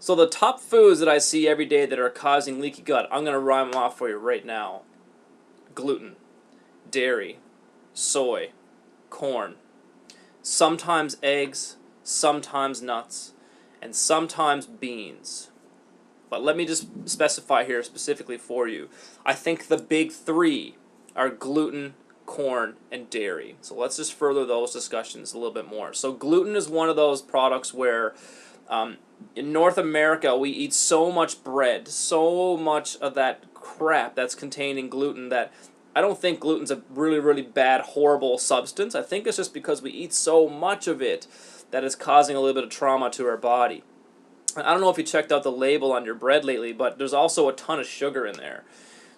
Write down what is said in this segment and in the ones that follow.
So the top foods that I see every day that are causing leaky gut, I'm going to rhyme them off for you right now. Gluten, dairy, soy, corn, sometimes eggs, sometimes nuts, and sometimes beans. But let me just specify here specifically for you. I think the big three are gluten, corn, and dairy. So let's just further those discussions a little bit more. So gluten is one of those products where in North America we eat so much bread, so much of that crap that's containing gluten that I don't think gluten's a really, really bad, horrible substance. I think it's just because we eat so much of it that it's causing a little bit of trauma to our body. I don't know if you checked out the label on your bread lately, but there's also a ton of sugar in there.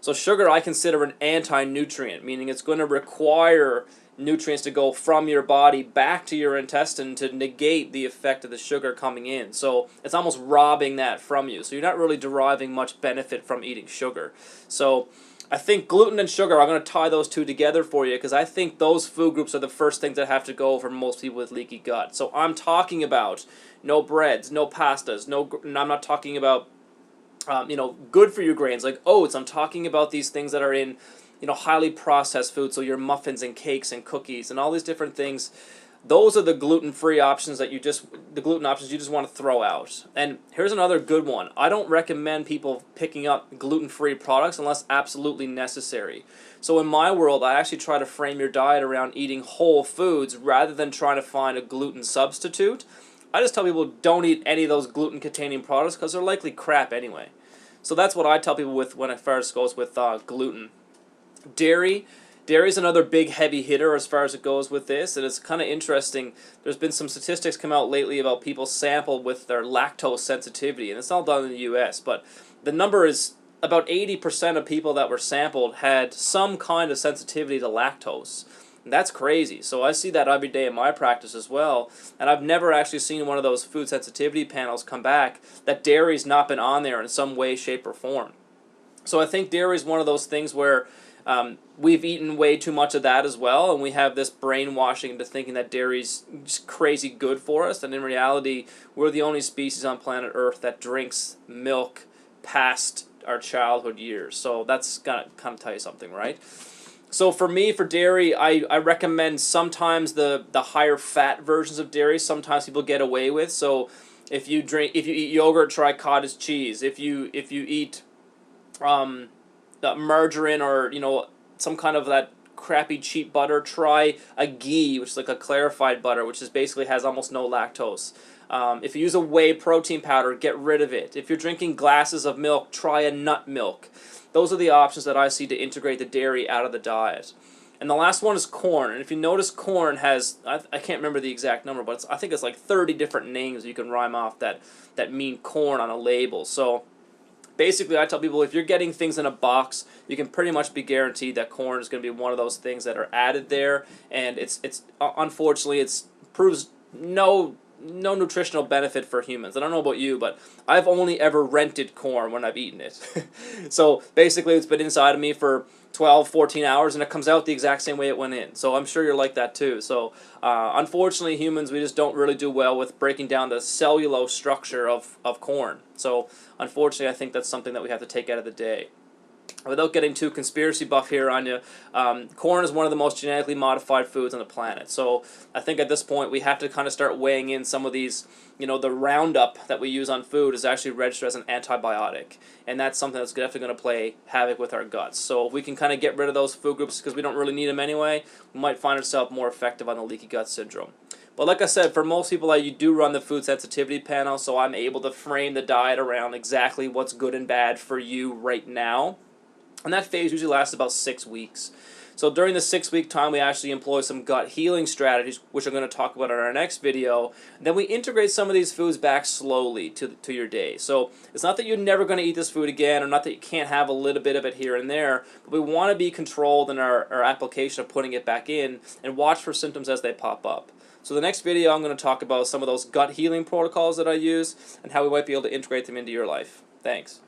So sugar I consider an anti-nutrient, meaning it's going to require nutrients to go from your body back to your intestine to negate the effect of the sugar coming in. So it's almost robbing that from you. So you're not really deriving much benefit from eating sugar. So I think gluten and sugar, I'm going to tie those two together for you because I think those food groups are the first things that have to go for most people with leaky gut. So I'm talking about no breads, no pastas, and I'm not talking about good for you grains like oats. I'm talking about these things that are in, highly processed food. So your muffins and cakes and cookies and all these different things. Those are the gluten-free options that the gluten options you just want to throw out. And here's another good one. I don't recommend people picking up gluten-free products unless absolutely necessary. So in my world, I actually try to frame your diet around eating whole foods rather than trying to find a gluten substitute. I just tell people don't eat any of those gluten-containing products because they're likely crap anyway. So that's what I tell people with when it first goes with gluten. Dairy is another big heavy hitter as far as it goes with this, and it's kind of interesting. There's been some statistics come out lately about people sampled with their lactose sensitivity, and it's all done in the US, but the number is about 80% of people that were sampled had some kind of sensitivity to lactose. And that's crazy. So I see that every day in my practice as well, and I've never actually seen one of those food sensitivity panels come back that dairy's not been on there in some way, shape, or form. So I think dairy is one of those things where we've eaten way too much of that as well, and we have this brainwashing into thinking that dairy's just crazy good for us, and in reality, we're the only species on planet Earth that drinks milk past our childhood years. So that's gonna kind of tell you something, right? So for me, for dairy, I recommend sometimes the higher fat versions of dairy. Sometimes people get away with. So if you eat yogurt, try cottage cheese. If you eat margarine or some kind of that crappy cheap butter, try a ghee, which is like a clarified butter, which is basically has almost no lactose. If you use a whey protein powder, get rid of it. If you're drinking glasses of milk, try a nut milk. Those are the options that I see to integrate the dairy out of the diet. And the last one is corn. And if you notice, corn has, I can't remember the exact number, but I think it's like 30 different names you can rhyme off that mean corn on a label. So basically, I tell people if you're getting things in a box, you can pretty much be guaranteed that corn is going to be one of those things that are added there, and it's unfortunately it proves no nutritional benefit for humans. I don't know about you, but I've only ever rented corn when I've eaten it. So basically, it's been inside of me for 12, 14 hours, and it comes out the exact same way it went in. So I'm sure you're like that too. So unfortunately, humans, we just don't really do well with breaking down the cellulose structure of corn. So unfortunately, I think that's something that we have to take out of the day. Without getting too conspiracy buff here on you, corn is one of the most genetically modified foods on the planet. So I think at this point we have to kind of start weighing in some of these, the Roundup that we use on food is actually registered as an antibiotic. And that's something that's definitely going to play havoc with our guts. So if we can kind of get rid of those food groups because we don't really need them anyway, we might find ourselves more effective on the leaky gut syndrome. But like I said, for most people, you do run the food sensitivity panel, so I'm able to frame the diet around exactly what's good and bad for you right now. And that phase usually lasts about 6 weeks. So during the 6-week time, we actually employ some gut healing strategies, which I'm going to talk about in our next video. Then we integrate some of these foods back slowly to your day. So it's not that you're never going to eat this food again, or not that you can't have a little bit of it here and there, but we want to be controlled in our application of putting it back in and watch for symptoms as they pop up. So the next video, I'm going to talk about some of those gut healing protocols that I use and how we might be able to integrate them into your life. Thanks.